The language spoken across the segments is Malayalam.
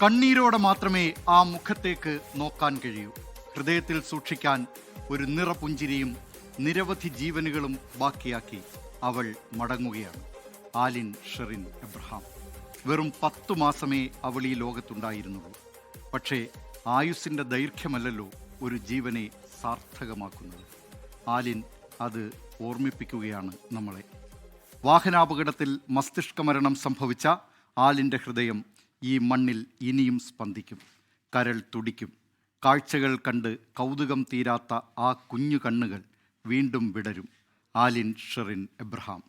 കണ്ണീരോടെ മാത്രമേ ആ മുഖത്തേക്ക് നോക്കാൻ കഴിയൂ. ഹൃദയത്തിൽ സൂക്ഷിക്കാൻ ഒരു നിറപുഞ്ചിരിയും നിരവധി ജീവനുകളും ബാക്കിയാക്കി അവൾ മടങ്ങുകയാണ്. ആലിൻ ഷെറിൻ എബ്രഹാം. വെറും 10 മാസമേ അവൾ ഈ ലോകത്തുണ്ടായിരുന്നുള്ളൂ. പക്ഷേ ആയുസ്സിൻ്റെ ദൈർഘ്യമല്ലല്ലോ ഒരു ജീവനെ സാർത്ഥകമാക്കുന്നത്. ആലിൻ അത് ഓർമ്മിപ്പിക്കുകയാണ് നമ്മളെ. വാഹനാപകടത്തിൽ മസ്തിഷ്ക മരണം സംഭവിച്ച ആലിൻ്റെ ഹൃദയം ഈ മണ്ണിൽ ഇനിയും സ്പന്ദിക്കും, കരൾ തുടിക്കും. കാഴ്ചകൾ കണ്ട് കൗതുകം തീരാത്ത ആ കുഞ്ഞു കണ്ണുകൾ വീണ്ടും വിടരും. ആലിൻ ഷെറിൻ എബ്രഹാം,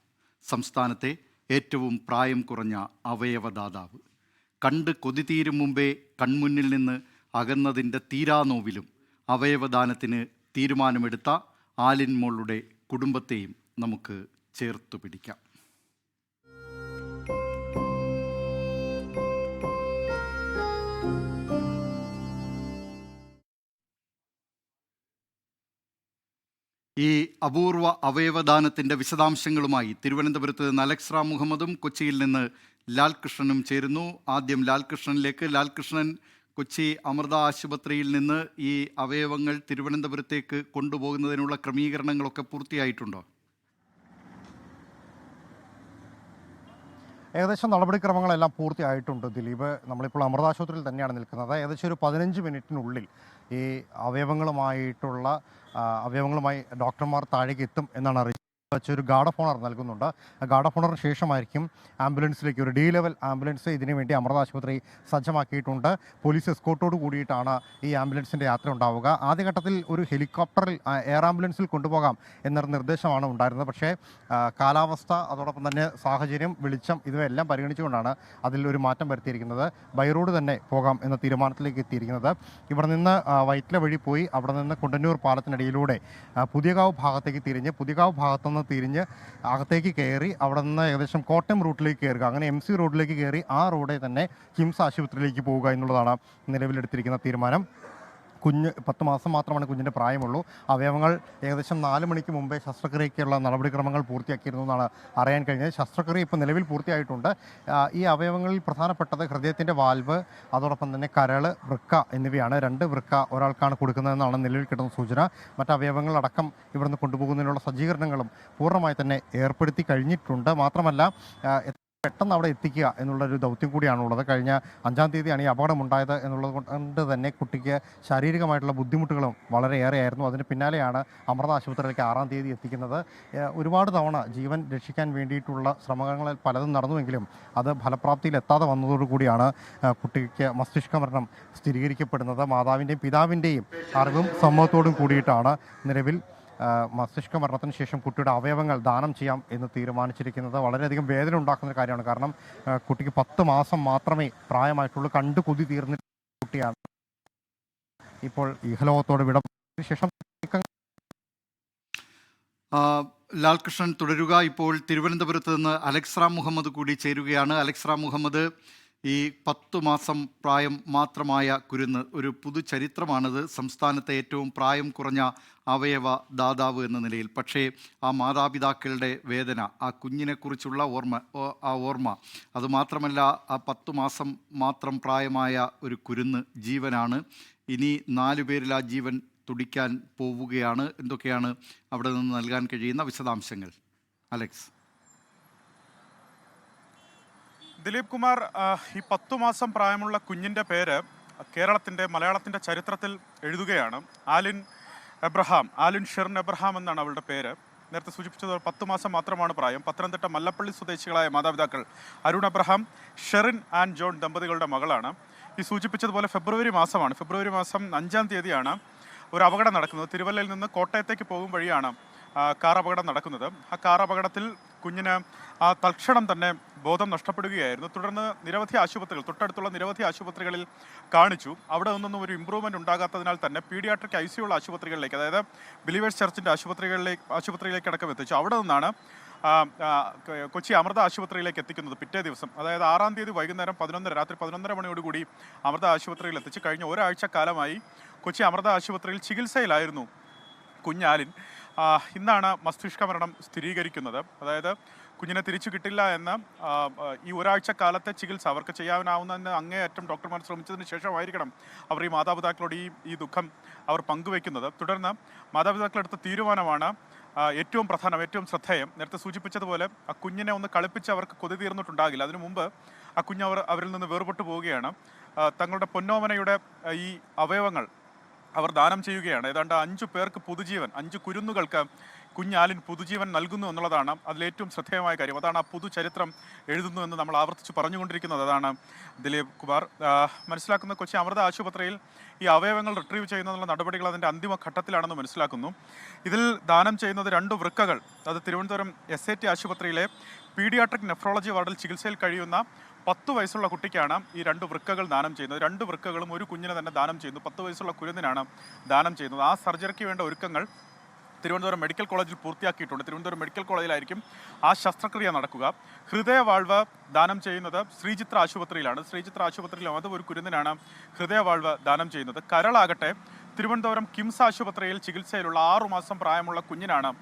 സംസ്ഥാനത്തെ ഏറ്റവും പ്രായം കുറഞ്ഞ അവയവദാതാവ്. കണ്ട് കൊതി തീരും മുമ്പേ കൺമുന്നിൽ നിന്ന് അകന്നതിൻ്റെ തീരാനോവിലും അവയവദാനത്തിന് തീരുമാനമെടുത്ത ആലിൻ മോളുടെ കുടുംബത്തെയും നമുക്ക് ചേർത്തു പിടിക്കാം. ഈ അപൂർവ അവയവദാനത്തിൻ്റെ വിശദാംശങ്ങളുമായി തിരുവനന്തപുരത്ത് നിന്ന് അലക്സ് റാം മുഹമ്മദും കൊച്ചിയിൽ നിന്ന് ലാൽകൃഷ്ണനും ചേരുന്നു. ആദ്യം ലാൽകൃഷ്ണനിലേക്ക്. ലാൽകൃഷ്ണൻ, കൊച്ചി അമൃത ആശുപത്രിയിൽ നിന്ന് ഈ അവയവങ്ങൾ തിരുവനന്തപുരത്തേക്ക് കൊണ്ടുപോകുന്നതിനുള്ള ക്രമീകരണങ്ങളൊക്കെ പൂർത്തിയായിട്ടുണ്ടോ? ഏകദേശം നടപടിക്രമങ്ങളെല്ലാം പൂർത്തിയായിട്ടുണ്ട് ദിലീപ്. നമ്മളിപ്പോൾ അമൃത ആശുപത്രിയിൽ തന്നെയാണ് നിൽക്കുന്നത്. ഏകദേശം ഒരു 15 മിനിറ്റിനുള്ളിൽ ഈ അവയവങ്ങളുമായി ഡോക്ടർമാർ താഴേക്ക് എത്തും എന്നാണ് അറിയിച്ചത്. ഒരു ഗാർഡ് ഓഫ് ഓണർ നൽകുന്നുണ്ട്. ഗാർഡ് ഓഫ് ഓണറിന് ശേഷമായിരിക്കും ആംബുലൻസിലേക്ക്, ഒരു ലെവൽ ആംബുലൻസ് ഇതിനു വേണ്ടി അമൃത ആശുപത്രി സജ്ജമാക്കിയിട്ടുണ്ട്. പോലീസ് എസ്കോർട്ടോട് കൂടിയിട്ടാണ് ഈ ആംബുലൻസിൻ്റെ യാത്ര ഉണ്ടാവുക. ആദ്യഘട്ടത്തിൽ ഒരു ഹെലികോപ്റ്ററിൽ എയർ ആംബുലൻസിൽ കൊണ്ടുപോകാം എന്നൊരു നിർദ്ദേശമാണ് ഉണ്ടായിരുന്നത്. പക്ഷേ കാലാവസ്ഥ, അതോടൊപ്പം തന്നെ സാഹചര്യം, വെളിച്ചം ഇവയെല്ലാം പരിഗണിച്ചുകൊണ്ടാണ് അതിൽ ഒരു മാറ്റം വരുത്തിയിരിക്കുന്നത്. ബൈ റോഡ് തന്നെ പോകാം എന്ന തീരുമാനത്തിലേക്ക് എത്തിയിരിക്കുന്നത്. ഇവിടെ നിന്ന് വൈറ്റില വഴി പോയി അവിടെ നിന്ന് കുണ്ടന്നൂർ പാലത്തിനടിയിലൂടെ പുതിയകാവ് ഭാഗത്തേക്ക് തിരിഞ്ഞ് അകത്തേക്ക് കയറി അവിടെ നിന്ന് ഏകദേശം കോട്ടയം റൂട്ടിലേക്ക് കയറുക, അങ്ങനെ MC റോഡിലേക്ക് കയറി ആ റോഡെ തന്നെ കിംസ് ആശുപത്രിയിലേക്ക് പോവുക എന്നുള്ളതാണ് നിലവിലെടുത്തിരിക്കുന്ന തീരുമാനം. 10 മാസം മാത്രമാണ് കുഞ്ഞിൻ്റെ പ്രായമുള്ളൂ. അവയവങ്ങൾ ഏകദേശം 4 മണിക്ക് മുമ്പേ ശസ്ത്രക്രിയയ്ക്കുള്ള നടപടിക്രമങ്ങൾ പൂർത്തിയാക്കിയിരുന്നു എന്നാണ് അറിയാൻ കഴിഞ്ഞത്. ശസ്ത്രക്രിയ ഇപ്പോൾ നിലവിൽ പൂർത്തിയായിട്ടുണ്ട്. ഈ അവയവങ്ങളിൽ പ്രധാനപ്പെട്ടത് ഹൃദയത്തിൻ്റെ വാൽവ്, അതോടൊപ്പം തന്നെ കരൾ, വൃക്ക എന്നിവയാണ്. 2 വൃക്ക ഒരാൾക്കാണ് കൊടുക്കുന്നതെന്നാണ് നിലവിൽ കിട്ടുന്ന സൂചന. മറ്റ് അവയവങ്ങളടക്കം ഇവിടുന്ന് കൊണ്ടുപോകുന്നതിനുള്ള സജ്ജീകരണങ്ങളും പൂർണ്ണമായി തന്നെ ഏർപ്പെടുത്തി കഴിഞ്ഞിട്ടുണ്ട്. മാത്രമല്ല പെട്ടെന്ന് അവിടെ എത്തിക്കുക എന്നുള്ളൊരു ദൗത്യം കൂടിയാണുള്ളത്. കഴിഞ്ഞ 5-ാം തീയതിയാണ് ഈ അപകടമുണ്ടായത് എന്നുള്ളത് കൊണ്ട് തന്നെ കുട്ടിക്ക് ശാരീരികമായിട്ടുള്ള ബുദ്ധിമുട്ടുകളും വളരെയേറെയായിരുന്നു. അതിന് പിന്നാലെയാണ് അമൃത ആശുപത്രിയിലേക്ക് 6-ാം തീയതി എത്തിക്കുന്നത്. ഒരുപാട് തവണ ജീവൻ രക്ഷിക്കാൻ വേണ്ടിയിട്ടുള്ള ശ്രമങ്ങൾ പലതും നടന്നുവെങ്കിലും അത് ഫലപ്രാപ്തിയിൽ എത്താതെ വന്നതോടുകൂടിയാണ് കുട്ടിക്ക് മസ്തിഷ്ക മരണം സ്ഥിരീകരിക്കപ്പെടുന്നത്. മാതാവിൻ്റെയും പിതാവിൻ്റെയും അറിവും സമ്മതത്തോടും കൂടിയിട്ടാണ് നിലവിൽ മസ്തിഷ്ക മരണത്തിന് ശേഷം കുട്ടിയുടെ അവയവങ്ങൾ ദാനം ചെയ്യാം എന്ന് തീരുമാനിച്ചിരിക്കുന്നത്. വളരെയധികം വേദന ഉണ്ടാക്കുന്ന ഒരു കാര്യമാണ്. കാരണം കുട്ടിക്ക് 10 മാസം മാത്രമേ പ്രായമായിട്ടുള്ളൂ. കണ്ടു കൊതി തീർന്ന കുട്ടിയാണ്. ഇപ്പോൾ ഇഹലോകത്തോട് വിട ശേഷം ലാൽകൃഷ്ണൻ തുടരുക. ഇപ്പോൾ തിരുവനന്തപുരത്ത് നിന്ന് അലക്സ് റാം മുഹമ്മദ് കൂടി ചേരുകയാണ്. അലക്സ് റാം മുഹമ്മദ്, ഈ 10 മാസം പ്രായം മാത്രമായ കുരുന്ന് ഒരു പുതുചരിത്രമാണിത്. സംസ്ഥാനത്തെ ഏറ്റവും പ്രായം കുറഞ്ഞ അവയവ ദാതാവ് എന്ന നിലയിൽ. പക്ഷേ ആ മാതാപിതാക്കളുടെ വേദന, ആ കുഞ്ഞിനെക്കുറിച്ചുള്ള ഓർമ്മ അതുമാത്രമല്ല, ആ 10 മാസം മാത്രം പ്രായമായ ഒരു കുരുന്ന് ജീവനാണ്. ഇനി 4 പേരിൽ ആ ജീവൻ തുടിക്കാൻ പോവുകയാണ്. എന്തൊക്കെയാണ് അവിടെ നിന്ന് നൽകാൻ കഴിയുന്ന വിശദാംശങ്ങൾ, അലക്സ്? ദിലീപ് കുമാർ, ഈ 10 മാസം പ്രായമുള്ള കുഞ്ഞിൻ്റെ പേര് മലയാളത്തിൻ്റെ ചരിത്രത്തിൽ എഴുതുകയാണ്. ആലിൻ ഷെറിൻ എബ്രഹാം എന്നാണ് അവളുടെ പേര്. നേരത്തെ സൂചിപ്പിച്ചത് 10 മാസം മാത്രമാണ് പ്രായം. പത്തനംതിട്ട മല്ലപ്പള്ളി സ്വദേശികളായ മാതാപിതാക്കൾ Arun Abraham, Sherin and John ദമ്പതികളുടെ മകളാണ്. ഈ സൂചിപ്പിച്ചതുപോലെ ഫെബ്രുവരി മാസം 5-ാം തീയതിയാണ് ഒരു അപകടം നടക്കുന്നത്. തിരുവല്ലയിൽ നിന്ന് കോട്ടയത്തേക്ക് പോകും വഴിയാണ് കാർ അപകടം നടക്കുന്നത്. ആ കാർ അപകടത്തിൽ കുഞ്ഞിന് തൽക്ഷണം തന്നെ ബോധം നഷ്ടപ്പെടുകയായിരുന്നു. തുടർന്ന് തൊട്ടടുത്തുള്ള നിരവധി ആശുപത്രികളിൽ കാണിച്ചു. അവിടെ നിന്നൊന്നും ഒരു ഇമ്പ്രൂവ്മെൻറ്റ് ഉണ്ടാകാത്തതിനാൽ തന്നെ പീഡിയാട്രിക് ICU ഉള്ള ആശുപത്രികളിലേക്ക്, അതായത് ബിലീവേഴ്സ് ചർച്ചിൻ്റെ ആശുപത്രിയിലേക്ക് അടക്കം എത്തിച്ചു. അവിടെ നിന്നാണ് കൊച്ചി അമൃത ആശുപത്രിയിലേക്ക് എത്തിക്കുന്നത്. പിറ്റേ ദിവസം, അതായത് 6-ാം തീയതി വൈകുന്നേരം രാത്രി 11:30 മണിയോടുകൂടി അമൃത ആശുപത്രിയിൽ എത്തിച്ച് കഴിഞ്ഞ ഒരാഴ്ച കാലമായി കൊച്ചി അമൃത ആശുപത്രിയിൽ ചികിത്സയിലായിരുന്നു കുഞ്ഞാലിൻ. ഇന്നാണ് മസ്തിഷ്ക മരണം സ്ഥിരീകരിക്കുന്നത്. അതായത് കുഞ്ഞിനെ തിരിച്ചു കിട്ടില്ല എന്ന് ഈ ഒരാഴ്ച കാലത്തെ ചികിത്സ അവർക്ക് ചെയ്യാനാവുന്നതിന് അങ്ങേയറ്റം ഡോക്ടർമാർ ശ്രമിച്ചതിന് ശേഷമായിരിക്കണം അവർ ഈ മാതാപിതാക്കളോട് ഈ ദുഃഖം അവർ പങ്കുവയ്ക്കുന്നത്. തുടർന്ന് മാതാപിതാക്കളെടുത്ത തീരുമാനമാണ് ഏറ്റവും പ്രധാനം, ഏറ്റവും ശ്രദ്ധേയം. നേരത്തെ സൂചിപ്പിച്ചതുപോലെ ആ കുഞ്ഞിനെ ഒന്ന് കളിപ്പിച്ച് അവർക്ക് കൊതി തീർന്നിട്ടുണ്ടാകില്ല. അതിനു മുമ്പ് ആ കുഞ്ഞ് അവരിൽ നിന്ന് വേർപെട്ടു പോവുകയാണ്. തങ്ങളുടെ പൊന്നോമനയുടെ ഈ അവയവങ്ങൾ അവർ ദാനം ചെയ്യുകയാണ്. ഏതാണ്ട് 5 പേർക്ക് പുതുജീവൻ, 5 കുരുന്നുകൾക്ക് കുഞ്ഞാലിൻ പുതുജീവൻ നൽകുന്നു എന്നുള്ളതാണ് അതിലേറ്റവും ശ്രദ്ധേയമായ കാര്യം. അതാണ് ആ പുതുചരിത്രം എഴുതുന്നു എന്ന് നമ്മൾ ആവർത്തിച്ച് പറഞ്ഞുകൊണ്ടിരിക്കുന്നത്. അതാണ് ദിലീപ് കുമാർ. മനസ്സിലാക്കുന്ന കൊച്ചി അമൃത ആശുപത്രിയിൽ ഈ അവയവങ്ങൾ റിട്രീവ് ചെയ്യുന്നതിനുള്ള നടപടികൾ അതിൻ്റെ അന്തിമ ഘട്ടത്തിലാണെന്ന് മനസ്സിലാക്കുന്നു. ഇതിൽ ദാനം ചെയ്യുന്നത് 2 വൃക്കകൾ. അത് തിരുവനന്തപുരം SAT ആശുപത്രിയിലെ പീഡിയാട്രിക് നെഫ്രോളജി വാർഡിൽ ചികിത്സയിൽ കഴിയുന്ന 10 വയസ്സുള്ള കുട്ടിക്കാണ് ഈ 2 വൃക്കകൾ ദാനം ചെയ്യുന്നത്. 2 വൃക്കകളും ഒരു കുഞ്ഞിനെ തന്നെ ദാനം ചെയ്യുന്നു. 10 വയസ്സുള്ള കുരുന്നിനാണ് ദാനം ചെയ്യുന്നത്. ആ സർജറിക്ക് വേണ്ട ഒരുക്കങ്ങൾ തിരുവനന്തപുരം മെഡിക്കൽ കോളേജിൽ പൂർത്തിയാക്കിയിട്ടുണ്ട്. തിരുവനന്തപുരം മെഡിക്കൽ കോളേജിലായിരിക്കും ആ ശസ്ത്രക്രിയ നടക്കുക. ഹൃദയവാൾവ് ദാനം ചെയ്യുന്നത് ശ്രീചിത്ര ആശുപത്രിയിലാണ്. ശ്രീചിത്ര ആശുപത്രിയിലും അത് ഒരു കുരുന്നിനാണ് ഹൃദയവാൾവ് ദാനം ചെയ്യുന്നത്. കരളാകട്ടെ തിരുവനന്തപുരം കിംസ് ആശുപത്രിയിൽ ചികിത്സയിലുള്ള 6 മാസം പ്രായമുള്ള കുഞ്ഞിനാണ്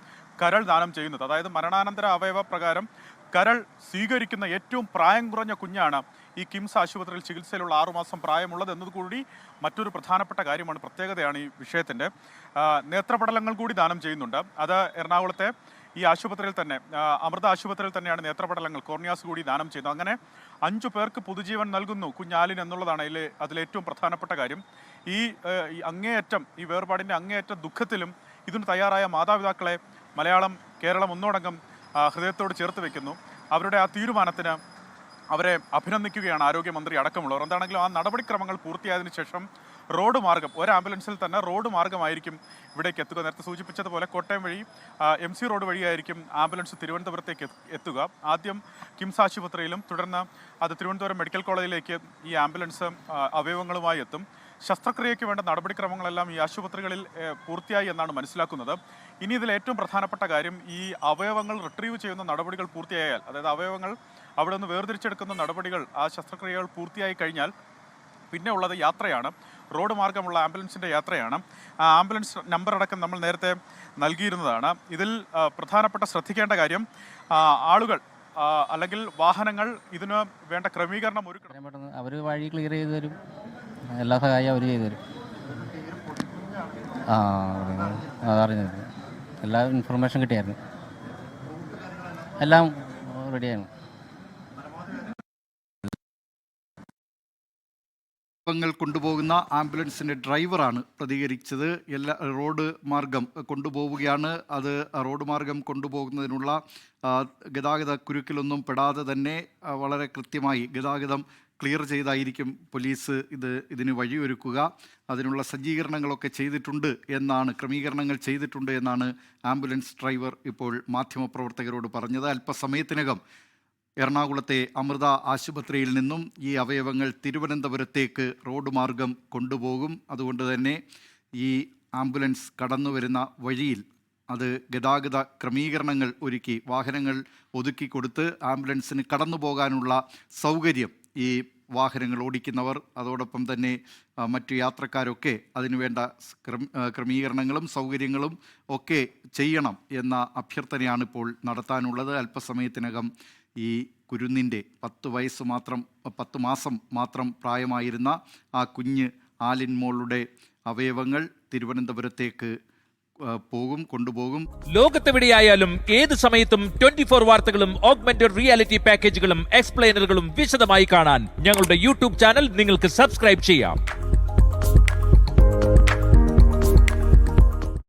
കരൾ ദാനം ചെയ്യുന്നത്. അതായത് മരണാനന്തര അവയവ പ്രകാരം കരൾ സ്വീകരിക്കുന്ന ഏറ്റവും പ്രായം കുറഞ്ഞ കുഞ്ഞാണ് ഈ കിംസ് ആശുപത്രിയിൽ ചികിത്സയിലുള്ള 6 മാസം പ്രായമുള്ളത് എന്നതുകൂടി മറ്റൊരു പ്രധാനപ്പെട്ട കാര്യമാണ്, പ്രത്യേകതയാണ് ഈ വിഷയത്തിൻ്റെ. നേത്രപടലങ്ങൾ കൂടി ദാനം ചെയ്യുന്നുണ്ട്. അത് എറണാകുളത്തെ ഈ ആശുപത്രിയിൽ തന്നെ, അമൃത ആശുപത്രിയിൽ തന്നെയാണ് നേത്രപടലങ്ങൾ, കോർണിയാസ് കൂടി ദാനം ചെയ്യുന്നത്. അങ്ങനെ 5 പേർക്ക് പുതുജീവൻ നൽകുന്നു കുഞ്ഞാലിൻ എന്നുള്ളതാണ് അതിലേറ്റവും പ്രധാനപ്പെട്ട കാര്യം. ഈ അങ്ങേയറ്റം, ഈ വേർപാടിൻ്റെ അങ്ങേയറ്റം ദുഃഖത്തിലും ഇതിന് തയ്യാറായ മാതാപിതാക്കളെ മലയാളം, കേരളം ഒന്നോടങ്കം ഹൃദയത്തോട് ചേർത്ത് വെക്കുന്നു. അവരുടെ ആ തീരുമാനത്തിന് അവരെ അഭിനന്ദിക്കുകയാണ് ആരോഗ്യമന്ത്രി അടക്കമുള്ളവർ. എന്താണെങ്കിലും ആ നടപടിക്രമങ്ങൾ പൂർത്തിയായതിനു ശേഷം റോഡ് മാർഗം, ഒരു ആംബുലൻസിൽ തന്നെ റോഡ് മാർഗമായിരിക്കും ഇവിടേക്ക് എത്തുക. നേരത്തെ സൂചിപ്പിച്ചതുപോലെ കോട്ടയം വഴി MC റോഡ് വഴിയായിരിക്കും ആംബുലൻസ് തിരുവനന്തപുരത്തേക്ക് എത്തുക. ആദ്യം കിംസ് ആശുപത്രിയിലും തുടർന്ന് അത് തിരുവനന്തപുരം മെഡിക്കൽ കോളേജിലേക്ക് ഈ ആംബുലൻസ് അവയവങ്ങളുമായി എത്തും. ശസ്ത്രക്രിയയ്ക്ക് വേണ്ട നടപടിക്രമങ്ങളെല്ലാം ഈ ആശുപത്രികളിൽ പൂർത്തിയായി എന്നാണ് മനസ്സിലാക്കുന്നത്. ഇനി ഇതിൽ ഏറ്റവും പ്രധാനപ്പെട്ട കാര്യം, ഈ അവയവങ്ങൾ റിട്രീവ് ചെയ്യുന്ന നടപടികൾ പൂർത്തിയായാൽ, അതായത് അവയവങ്ങൾ അവിടെ നിന്ന് വേർതിരിച്ചെടുക്കുന്ന നടപടികൾ, ആ ശസ്ത്രക്രിയകൾ പൂർത്തിയായി കഴിഞ്ഞാൽ പിന്നെ ഉള്ളത് യാത്രയാണ്. റോഡ് മാർഗമുള്ള ആംബുലൻസിൻ്റെ യാത്രയാണ്. ആ ആംബുലൻസ് നമ്പർ അടക്കം നമ്മൾ നേരത്തെ നൽകിയിരുന്നതാണ്. ഇതിൽ പ്രധാനപ്പെട്ട ശ്രദ്ധിക്കേണ്ട കാര്യം, ആളുകൾ അല്ലെങ്കിൽ വാഹനങ്ങൾ ഇതിന് വേണ്ട ക്രമീകരണം ഒരുക്കണം. അവർ വഴി ക്ലിയർ ചെയ്ത് തരും, എല്ലാ സഹായവും അവർ ചെയ്തു തരും. അതറിഞ്ഞത് എല്ലാ ഇൻഫർമേഷൻ കിട്ടിയായിരുന്നു, എല്ലാം റെഡിയായിരുന്നു. ങ്ങൾ കൊണ്ടുപോകുന്ന ആംബുലൻസിൻ്റെ ഡ്രൈവറാണ് പ്രതികരിച്ചത്. എല്ലാ റോഡ് മാർഗം കൊണ്ടുപോവുകയാണ്. അത് റോഡ് മാർഗം കൊണ്ടുപോകുന്നതിനുള്ള ഗതാഗത കുരുക്കിലൊന്നും പെടാതെ തന്നെ വളരെ കൃത്യമായി ഗതാഗതം ക്ലിയർ ചെയ്തായിരിക്കും പോലീസ് ഇതിന് വഴിയൊരുക്കുക. അതിനുള്ള സജ്ജീകരണങ്ങളൊക്കെ ചെയ്തിട്ടുണ്ട് എന്നാണ്, ക്രമീകരണങ്ങൾ ചെയ്തിട്ടുണ്ട് എന്നാണ് ആംബുലൻസ് ഡ്രൈവർ ഇപ്പോൾ മാധ്യമപ്രവർത്തകരോട് പറഞ്ഞത്. അല്പസമയത്തിനകം എറണാകുളത്തെ അമൃത ആശുപത്രിയിൽ നിന്നും ഈ അവയവങ്ങൾ തിരുവനന്തപുരത്തേക്ക് റോഡ് മാർഗം കൊണ്ടുപോകും. അതുകൊണ്ട് തന്നെ ഈ ആംബുലൻസ് കടന്നു വരുന്ന വഴിയിൽ അത് ഗതാഗത ക്രമീകരണങ്ങൾ ഒരുക്കി, വാഹനങ്ങൾ ഒതുക്കി കൊടുത്ത് ആംബുലൻസിന് കടന്നു പോകാനുള്ള സൗകര്യം ഈ വാഹനങ്ങൾ ഓടിക്കുന്നവർ, അതോടൊപ്പം തന്നെ മറ്റു യാത്രക്കാരൊക്കെ അതിനുവേണ്ട ക്രമീകരണങ്ങളും സൗകര്യങ്ങളും ഒക്കെ ചെയ്യണം എന്ന അഭ്യർത്ഥനയാണ് ഇപ്പോൾ നടത്താനുള്ളത്. അല്പസമയത്തിനകം ഈ കുരുന്നിൻ്റെ 10 മാസം മാത്രം പ്രായമായിരുന്ന ആ കുഞ്ഞ് ആലിൻ മോളുടെ അവയവങ്ങൾ തിരുവനന്തപുരത്തേക്ക് കൊണ്ടുപോകും. ലോകത്തെവിടെയായാലും ഏത് സമയത്തും 24 വാർത്തകളും ഓഗ്മെന്റഡ് റിയാലിറ്റി പാക്കേജുകളും എക്സ്പ്ലെയിനറുകളും വിശദമായി കാണാൻ ഞങ്ങളുടെ YouTube ചാനൽ നിങ്ങൾക്ക് സബ്സ്ക്രൈബ് ചെയ്യാം.